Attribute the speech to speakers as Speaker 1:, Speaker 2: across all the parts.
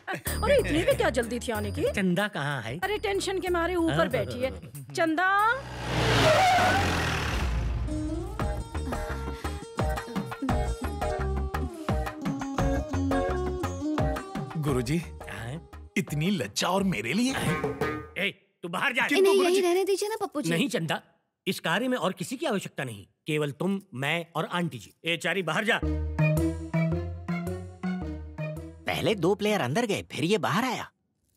Speaker 1: अरे इतनी भी क्या जल्दी थी आने की?
Speaker 2: चंदा कहाँ है?
Speaker 1: अरे टेंशन के मारे ऊपर बैठी है। चंदा।
Speaker 3: गुरुजी, इतनी लज्जा और मेरे लिए?
Speaker 2: ए, तू बाहर जा।
Speaker 4: नहीं, यही रहने दीजिए ना पप्पू जी।
Speaker 2: नहीं चंदा, इस कार्य में और किसी की आवश्यकता नहीं, केवल तुम, मैं और आंटी जी। ए चारी बाहर जा।
Speaker 5: पहले 2 प्लेयर अंदर गए, फिर ये बाहर आया।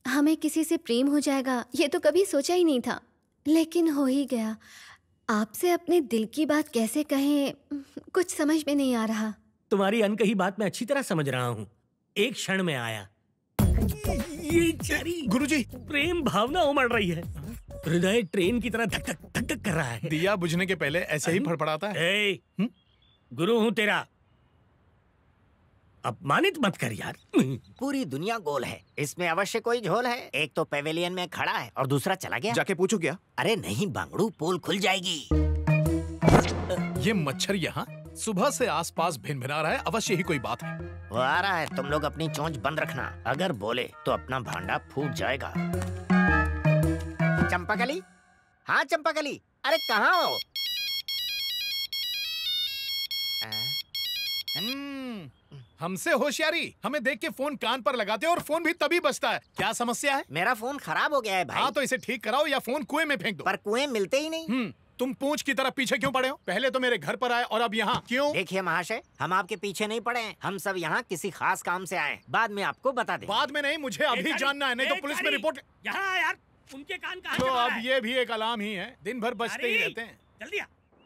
Speaker 4: हमें किसी से प्रेम हो जाएगा ये तो कभी सोचा ही नहीं था, लेकिन हो ही गया। आपसे अपने दिल की बात कैसे कहें, कुछ समझ में नहीं आ रहा।
Speaker 2: तुम्हारी अनकही बात मैं अच्छी तरह समझ रहा हूँ, एक क्षण में आया। ये चारी
Speaker 3: गुरुजी,
Speaker 2: प्रेम भावना उमड़ रही है, हृदय ट्रेन की तरह धक धक धक धक कर रहा है।
Speaker 3: दिया बुझने के पहले ऐसे ही फड़फड़ाता है।
Speaker 2: गुरु हूँ तेरा, अपमानित मत कर यार।
Speaker 5: पूरी दुनिया गोल है, इसमें अवश्य कोई झोल है। एक तो पेवेलियन में खड़ा है और दूसरा चला गया।
Speaker 6: जाके पूछो क्या?
Speaker 5: अरे नहीं बांगड़ू, पोल खुल जाएगी।
Speaker 3: ये मच्छर यहाँ सुबह से आसपास भिनभिना रहा है, अवश्य ही कोई बात है।
Speaker 5: वो आ रहा है, तुम लोग अपनी चोंच बंद रखना, अगर बोले तो अपना भांडा फूट जाएगा। चंपाकली, हाँ चंपाकली, अरे कहाँ हो?
Speaker 3: हमसे होशियारी, हमें देख के फोन कान पर लगाते हो और फोन भी तभी बजता है। क्या समस्या है?
Speaker 5: मेरा फोन खराब हो गया है भाई।
Speaker 3: हाँ तो इसे ठीक कराओ या फोन कुएं में फेंक दो।
Speaker 5: पर कुएं मिलते ही नहीं।
Speaker 3: तुम पूंछ की तरह पीछे क्यों पड़े हो? पहले तो मेरे घर पर आए और अब यहाँ क्यों?
Speaker 5: देखिए महाशय, हम आपके पीछे नहीं पड़े हैं, हम सब यहाँ किसी खास काम से आए, बाद में आपको बता दें।
Speaker 3: बाद में नहीं, मुझे अभी जानना है, नहीं तो पुलिस में रिपोर्ट।
Speaker 2: यहाँ यार, उनके कान कहाँ
Speaker 3: तो
Speaker 2: चबा रहा
Speaker 3: अब
Speaker 2: है?
Speaker 3: ये भी एक अलार्म ही है, दिन भर बजते ही रहते हैं।
Speaker 2: जल्दी आ।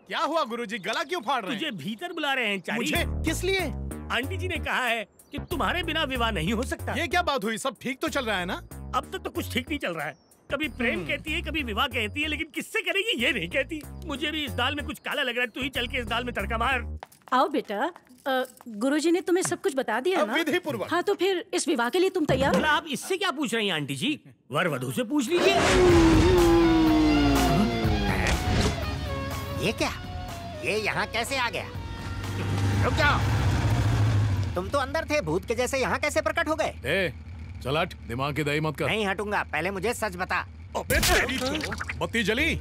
Speaker 3: क्या हुआ गुरुजी, गला क्यों फाड़ रहे हैं?
Speaker 2: तुझे भीतर बुला रहे हैं चारी।
Speaker 3: मुझे? किस लिए?
Speaker 2: आंटी जी ने कहा है कि तुम्हारे बिना विवाह नहीं हो सकता।
Speaker 3: ये क्या बात हुई? सब ठीक तो चल रहा है ना?
Speaker 2: अब तक तो कुछ ठीक नहीं चल रहा है, कभी प्रेम कहती है, कभी विवाह कहती है, लेकिन किससे करेगी ये नहीं कहती। मुझे भी इस दाल में कुछ काला लग रहा है, तू ही चल के इस दाल में तड़का मार।
Speaker 1: आओ बेटा, गुरुजी ने तुम्हें सब कुछ बता दिया ना?
Speaker 3: विधिपूर्वक।
Speaker 1: हाँ तो फिर इस विवाह के लिए तुम तैयार हो?
Speaker 2: आप इससे क्या पूछ रही हैं आंटी जी? वर वधू से पूछ लीजिए।
Speaker 5: ये क्या? ये यहाँ कैसे आ गया? रुक जाओ, तुम तो अंदर थे, भूत के जैसे यहाँ कैसे प्रकट हो गए?
Speaker 3: चल हट, दिमाग की दही मत कर।
Speaker 5: नहीं हटूंगा, पहले मुझे सच बता।
Speaker 3: अबे तेरी तो बत्ती जली।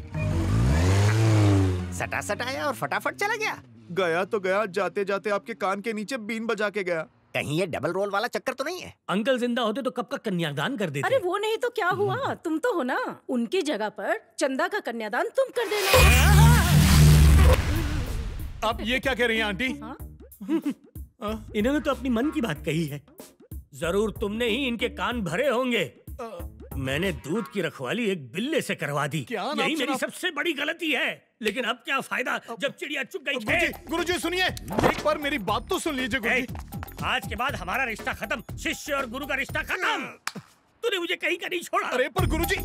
Speaker 5: सटा सटाया और फटाफट चला गया।
Speaker 6: गया तो गया, जाते जाते आपके कान के नीचे बीन बजा के गया।
Speaker 5: कहीं ये डबल रोल वाला चक्कर तो नहीं है?
Speaker 2: अंकल जिंदा होते तो कब का कन्यादान कर देते।
Speaker 1: अरे वो नहीं तो क्या हुआ, तुम तो हो ना, उनकी जगह पर चंदा का कन्यादान तुम कर देना।
Speaker 3: अब ये क्या कह रही हैं आंटी?
Speaker 2: इन्होंने तो अपनी मन की बात कही है, जरूर तुमने ही इनके कान भरे होंगे। मैंने दूध की रखवाली एक बिल्ले से करवा दी, यही मेरी सबसे बड़ी गलती है। लेकिन अब क्या फायदा जब चिड़िया चुग गई।
Speaker 3: गुरुजी सुनिए, एक बार मेरी बात तो सुन लीजिए गुरुजी।
Speaker 2: आज के बाद हमारा रिश्ता खत्म, शिष्य और गुरु का रिश्ता खत्म। तूने मुझे कहीं का नहीं छोड़ा।
Speaker 3: अरे पर गुरुजी,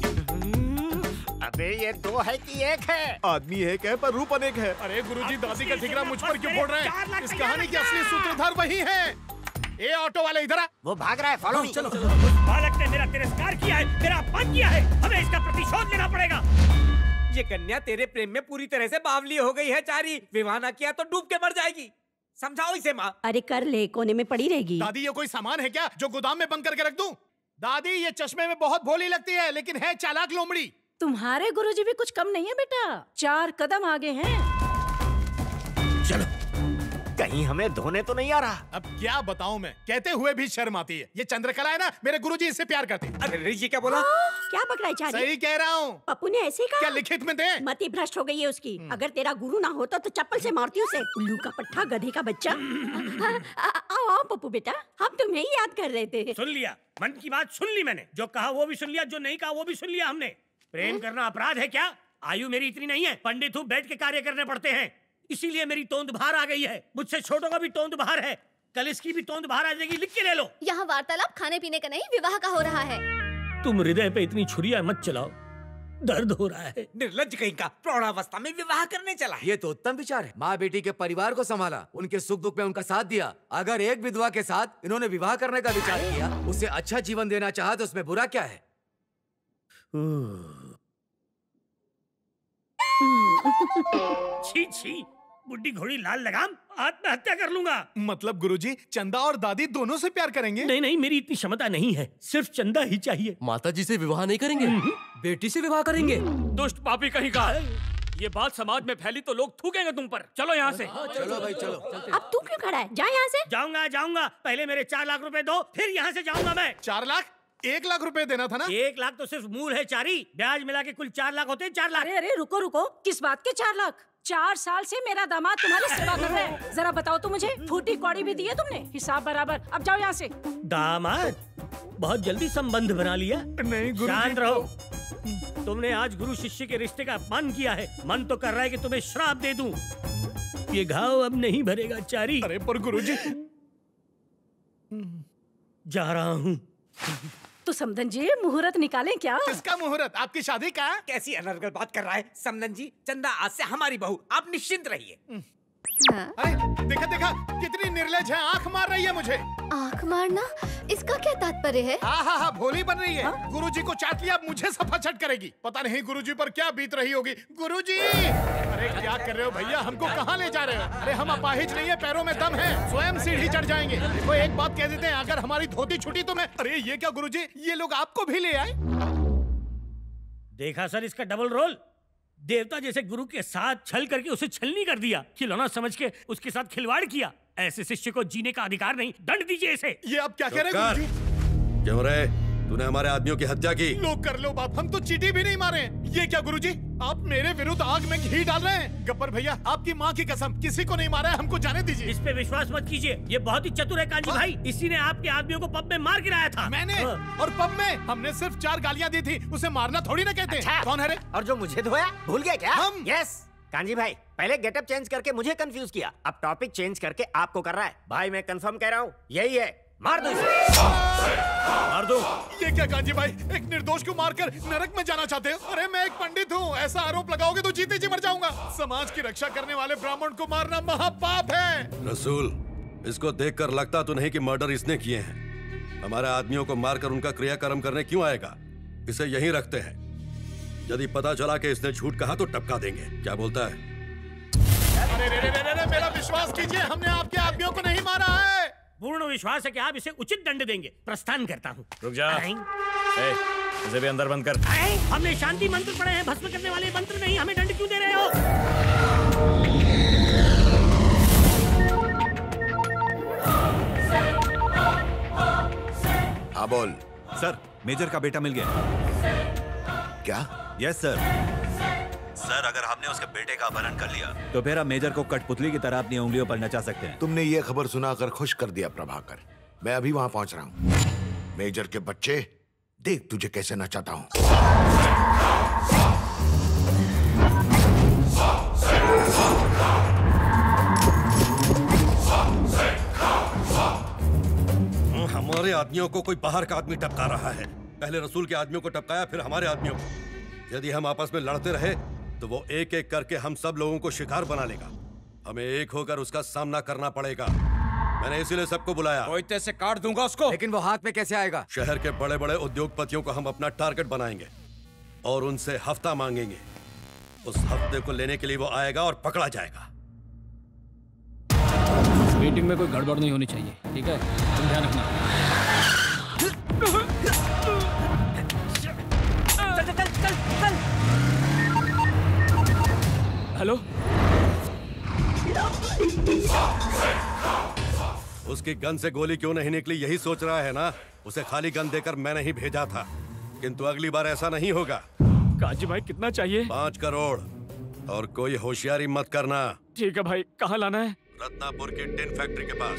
Speaker 5: अबे ये 2 है कि 1 है?
Speaker 6: आदमी एक है पर रूप अनेक है।
Speaker 3: अरे गुरुजी, दादी का ठिकरा मुझ पर क्यों फोड़ रहे हैं? इस कहानी के असली सूत्रधार वही है। ए ऑटो वाले इधर आ।
Speaker 5: वो भाग रहा है, फॉलो मी।
Speaker 2: चलो। बालक ने मेरा तिरस्कार किया है, मेरा अपमान किया है, हमें इसका प्रतिशोध लेना पड़ेगा।
Speaker 7: ये कन्या तेरे प्रेम में पूरी तरह से बावली हो गई है चारी, विवाह ना किया तो डूब के मर जाएगी। समझाओ इसे माँ।
Speaker 1: अरे कर ले, कोने में पड़ी रहेगी।
Speaker 3: दादी ये कोई सामान है क्या जो गोदाम में बंद करके रख दूं? दादी ये चश्मे में बहुत भोली लगती है, लेकिन है चालाक लोमड़ी।
Speaker 1: तुम्हारे गुरुजी भी कुछ कम नहीं है बेटा, 4 कदम आगे हैं।
Speaker 5: चलो, कहीं हमें धोने तो नहीं आ रहा।
Speaker 3: अब क्या बताऊं मैं, कहते हुए भी शर्म आती है। ये चंद्रकला है ना, मेरे गुरुजी इससे प्यार करते हैं।
Speaker 7: अरे ऋषि क्या बोला?
Speaker 8: क्या पकड़ाई चारी?
Speaker 3: सही कह रहा हूँ।
Speaker 8: पप्पू ने ऐसे कहा?
Speaker 3: क्या लिखित में दे?
Speaker 8: मति भ्रष्ट हो गई है उसकी। अगर तेरा गुरु ना होता तो चप्पल से मारती उसे। उल्लू का पट्टा, गधे का बच्चा। आओ आओ पप्पू बेटा, हम तुम्हें ही याद कर रहे थे।
Speaker 2: सुन लिया, मन की बात सुन ली मैंने, जो कहा वो भी सुन लिया, जो नहीं कहा वो भी सुन लिया हमने। प्रेम करना अपराध है क्या? आयु मेरी इतनी नहीं है, पंडित हूँ, बैठ के कार्य करने पड़ते हैं, इसीलिए मेरी तोंद बाहर आ गई है। मुझसे छोटों का भी तोंद बाहर है, कल इसकी भी तोंद बाहर आ जाएगी, लिख के ले लो।
Speaker 4: यहाँ वार्तालाप खाने पीने का नहीं, विवाह का हो रहा है।
Speaker 2: तुम हृदय पे इतनी छुरियां मत चलाओ, दर्द हो रहा है।
Speaker 7: निर्लज्ज कहीं का, प्रौढ़ावस्था में विवाह करने चला है।
Speaker 9: ये तो उत्तम विचार है। माँ बेटी के परिवार को संभाला, उनके सुख दुख में उनका साथ दिया। अगर एक विधवा के साथ इन्होंने विवाह करने का विचार किया, उसे अच्छा जीवन देना चाहा तो उसमें बुरा क्या है?
Speaker 2: छी छी, बुड्ढी घोड़ी लाल लगाम, आत्महत्या कर लूंगा।
Speaker 3: मतलब गुरुजी चंदा और दादी दोनों से प्यार करेंगे?
Speaker 2: नहीं नहीं, मेरी इतनी क्षमता नहीं है, सिर्फ चंदा ही चाहिए।
Speaker 10: माता जी से विवाह नहीं करेंगे, बेटी से विवाह करेंगे।
Speaker 11: दुष्ट पापी कहीं का। ये बात समाज में फैली तो लोग थूकेंगे तुम पर। चलो यहाँ से।
Speaker 9: चलो भाई चलो।
Speaker 8: अब तू क्यों खड़ा है? जा यहाँ से।
Speaker 2: जाऊंगा। पहले मेरे 4 लाख रुपए दो, फिर यहाँ से जाऊंगा मैं।
Speaker 3: 4 लाख? 1 लाख रुपए देना था ना?
Speaker 2: 1 लाख तो सिर्फ मूल है चारी, ब्याज मिला के कुल 4 लाख होते हैं। 4 लाख।
Speaker 1: अरे रुको, किस बात के 4 लाख? 4 साल से मेरा दामाद तुम्हारी सेवा कर रहा है। जरा बताओ तो मुझे, फूटी कौड़ी भी दी है तुमने, हिसाब बराबर। अब जाओ यहाँ से।
Speaker 2: दामाद? बहुत जल्दी संबंध बना लिया।
Speaker 3: नहीं गुरुजी।
Speaker 2: शांत रहो। तुमने आज गुरु शिष्य के रिश्ते का अपमान किया है। मन तो कर रहा है कि तुम्हें श्राप दे दूं। ये घाव अब नहीं भरेगा चारी।
Speaker 3: अरे पर गुरुजी।
Speaker 2: जा रहा हूँ।
Speaker 1: तो समधन जी मुहूर्त निकालें क्या?
Speaker 3: किसका मुहूर्त? आपकी शादी का?
Speaker 7: कैसी अनर्गल बात कर रहा है समधन जी। चंदा आज से हमारी बहू, आप निश्चिंत रहिए।
Speaker 3: अरे देखा कितनी निर्लज है, आंख मार रही है मुझे।
Speaker 4: आंख मारना? इसका क्या तात्पर्य है?
Speaker 3: हाँ भोली बन रही है। गुरुजी को चाट लिया, अब मुझे सफाचट करेगी। पता नहीं गुरुजी पर क्या बीत रही होगी। गुरुजी! अरे क्या कर रहे हो भैया, हमको कहाँ ले जा रहे हो? अरे हम अपाहिज नहीं है, पैरों में दम है, स्वयं सीढ़ी चढ़ जाएंगे। देखो एक बात कह देते हैं, अगर हमारी धोती छूटी तो मैं। अरे ये क्या गुरुजी, ये लोग आपको भी ले आए?
Speaker 2: देखा सर इसका डबल रोल। देवता जैसे गुरु के साथ छल करके उसे छलनी कर दिया, खिलौना समझ के उसके साथ खिलवाड़ किया। ऐसे शिष्य को जीने का अधिकार नहीं, दंड दीजिए इसे।
Speaker 3: ये आप क्या कह रहे हैं गुरुजी?
Speaker 12: क्यों रे, तूने हमारे आदमियों की हत्या की।
Speaker 3: लो कर लो बाप, हम तो चींटी भी नहीं मारे। ये क्या गुरुजी, आप मेरे विरुद्ध आग में घी डाल रहे हैं? गब्बर भैया आपकी माँ की कसम, किसी को नहीं मारा है, हमको जाने दीजिए।
Speaker 2: इस पे विश्वास मत कीजिए, ये बहुत ही चतुर है कांजी भाई। इसी ने आपके आदमियों को पब में मार गिराया था।
Speaker 3: मैंने? और पब में हमने सिर्फ 4 गालियाँ दी थी, उसे मारना थोड़ी ना कहते।
Speaker 5: अच्छा।
Speaker 3: कौन है रे?
Speaker 5: और जो मुझे धोया, भूल गए क्या?
Speaker 3: हम।
Speaker 5: यस कांजी भाई, पहले गेटअप चेंज करके मुझे कंफ्यूज किया, अब टॉपिक चेंज करके आपको कर रहा है। भाई मैं कंफर्म कह रहा हूँ, यही है। मार दो इसे।
Speaker 12: मार दो।
Speaker 3: ये क्या कांजी भाई, एक निर्दोष को मारकर नरक में जाना चाहते हो? अरे मैं एक पंडित हूँ, ऐसा आरोप लगाओगे तो जीते जी मर जाऊंगा। समाज की रक्षा करने वाले ब्राह्मण को मारना महापाप है।
Speaker 12: रसूल, इसको देखकर लगता तो नहीं कि मर्डर इसने किए हैं। हमारे आदमियों को मारकर उनका क्रियाकर्म करने क्यों आएगा? इसे यहीं रखते हैं, यदि पता चला कि इसने झूठ कहा तो टपका देंगे। क्या बोलता है?
Speaker 3: अरे मेरा विश्वास कीजिए, हमने आपके आदमियों को नहीं मारा है।
Speaker 2: पूर्ण विश्वास है कि आप इसे उचित दंड देंगे। प्रस्थान करता हूँ।
Speaker 11: रुक जा। इसे भी अंदर बंद कर।
Speaker 2: हमने शांति मंत्र पढ़े हैं, भस्म करने वाले मंत्र नहीं। हमें दंड क्यों दे रहे हो?
Speaker 12: हाँ बोल।
Speaker 13: सर, मेजर का बेटा मिल गया।
Speaker 12: क्या?
Speaker 13: Yes sir. सर, अगर हमने उसके बेटे का अपहरण कर लिया तो फिर आप मेजर को कठपुतली की तरह अपनी उंगलियों पर नचा सकते हैं।
Speaker 14: तुमने ये खबर सुनाकर खुश कर दिया प्रभाकर। मैं अभी वहां पहुंच रहा हूँ। मेजर के बच्चे, देख तुझे कैसे नचाता हूँ।
Speaker 12: हमारे आदमियों को कोई बाहर का आदमी टपका रहा है। पहले रसूल के आदमियों को टपकाया, फिर हमारे आदमियों को। यदि हम आपस में लड़ते रहे तो वो एक एक करके हम सब लोगों को शिकार बना लेगा। हमें एक होकर उसका सामना करना पड़ेगा। मैंने इसीलिए सबको बुलाया।
Speaker 7: कोयते से काट दूंगा उसको।
Speaker 9: लेकिन वो हाथ में कैसे आएगा?
Speaker 12: शहर के बड़े बड़े उद्योगपतियों को हम अपना टारगेट बनाएंगे और उनसे हफ्ता मांगेंगे। उस हफ्ते को लेने के लिए वो आएगा और पकड़ा जाएगा।
Speaker 11: मीटिंग में कोई गड़बड़ नहीं होनी चाहिए, ठीक है? तुम ध्यान रखना।
Speaker 1: चल।
Speaker 11: हेलो,
Speaker 12: उसकी गन से गोली क्यों नहीं निकली यही सोच रहा है ना? उसे खाली गन देकर मैंने ही भेजा था, किंतु अगली बार ऐसा नहीं होगा।
Speaker 11: काजी भाई कितना चाहिए?
Speaker 12: 5 करोड़। और कोई होशियारी मत करना।
Speaker 11: ठीक है भाई, कहाँ लाना है?
Speaker 12: रत्नापुर की टिन फैक्ट्री के पास।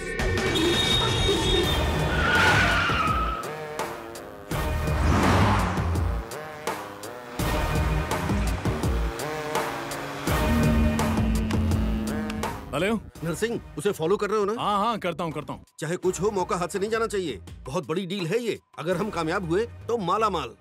Speaker 3: हेलो
Speaker 15: नरसिंह, उसे फॉलो कर रहे हो ना?
Speaker 3: हाँ करता हूँ।
Speaker 15: चाहे कुछ हो, मौका हाथ से नहीं जाना चाहिए। बहुत बड़ी डील है ये। अगर हम कामयाब हुए तो माला माल।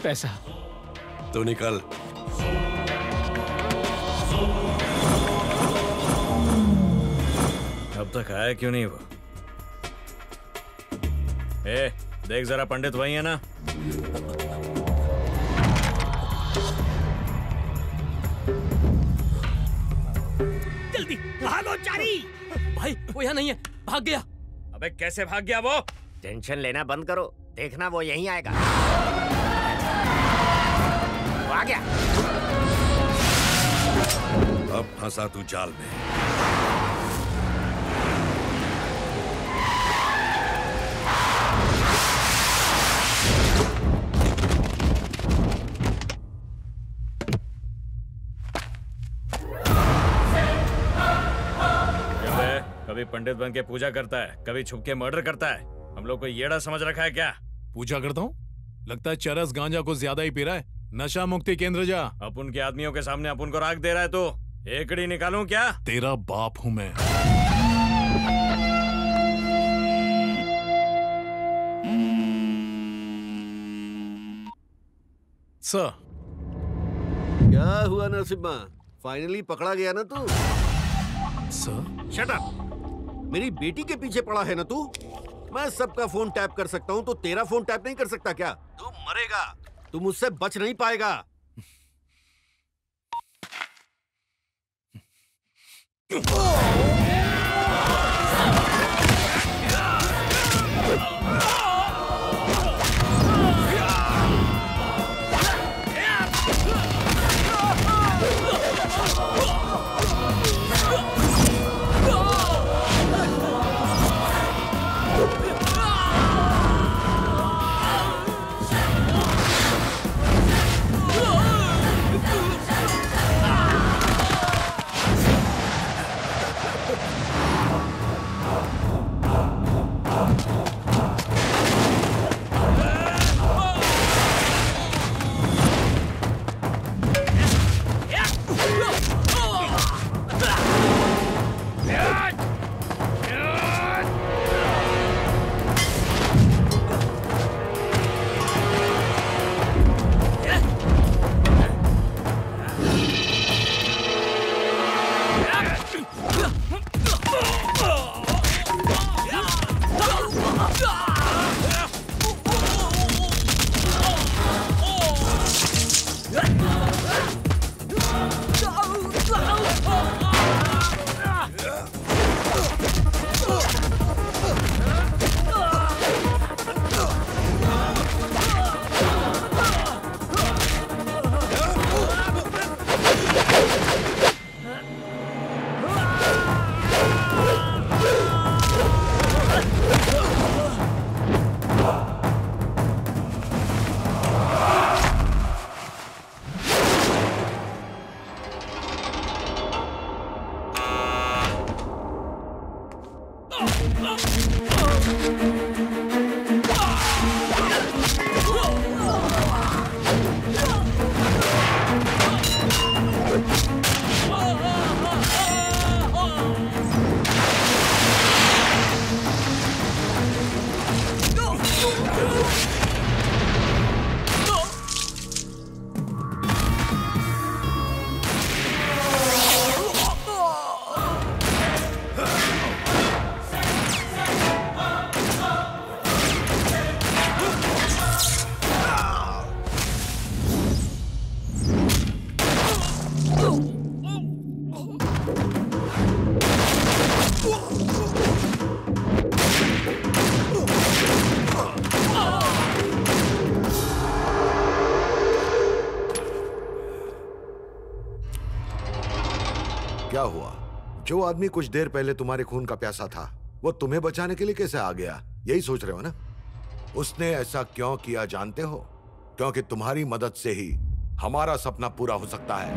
Speaker 16: पैसा।
Speaker 12: तो निकल।
Speaker 17: अब तक आया क्यों नहीं वो? ए, देख जरा, पंडित वही है ना?
Speaker 2: जल्दी भागो चारी।
Speaker 10: भाई वो यहाँ नहीं है, भाग गया।
Speaker 17: अबे कैसे भाग गया वो?
Speaker 5: टेंशन लेना बंद करो, देखना वो यहीं आएगा। वो आ गया।
Speaker 12: अब फंसा तू जाल में।
Speaker 17: कभी पंडित बन के पूजा करता है, कभी छुप के मर्डर करता है। हम लोग को येड़ा समझ रखा है क्या?
Speaker 16: पूजा करता हूँ? लगता है चरस गांजा को ज्यादा ही पी रहा है। नशा मुक्ति केंद्र जा।
Speaker 17: अपन के आदमियों के सामने अपन को राख दे रहा है तो एकड़ी निकालूं क्या?
Speaker 16: तेरा बाप हूँ मैं। सर।
Speaker 15: क्या हुआ नरसिम्हा? फाइनली पकड़ा गया ना तू?
Speaker 16: सर।
Speaker 15: Shut up! मेरी बेटी के पीछे पड़ा है ना तू? मैं सबका फोन टैप कर सकता हूँ तो तेरा फोन टैप नहीं कर सकता क्या? तू मरेगा, तू मुझसे बच नहीं पाएगा।
Speaker 14: क्या हुआ? जो आदमी कुछ देर पहले तुम्हारे खून का प्यासा था, वो तुम्हें बचाने के लिए कैसे आ गया? यही सोच रहे हो ना? उसने ऐसा क्यों किया जानते हो? क्योंकि तुम्हारी मदद से ही हमारा सपना पूरा हो सकता है।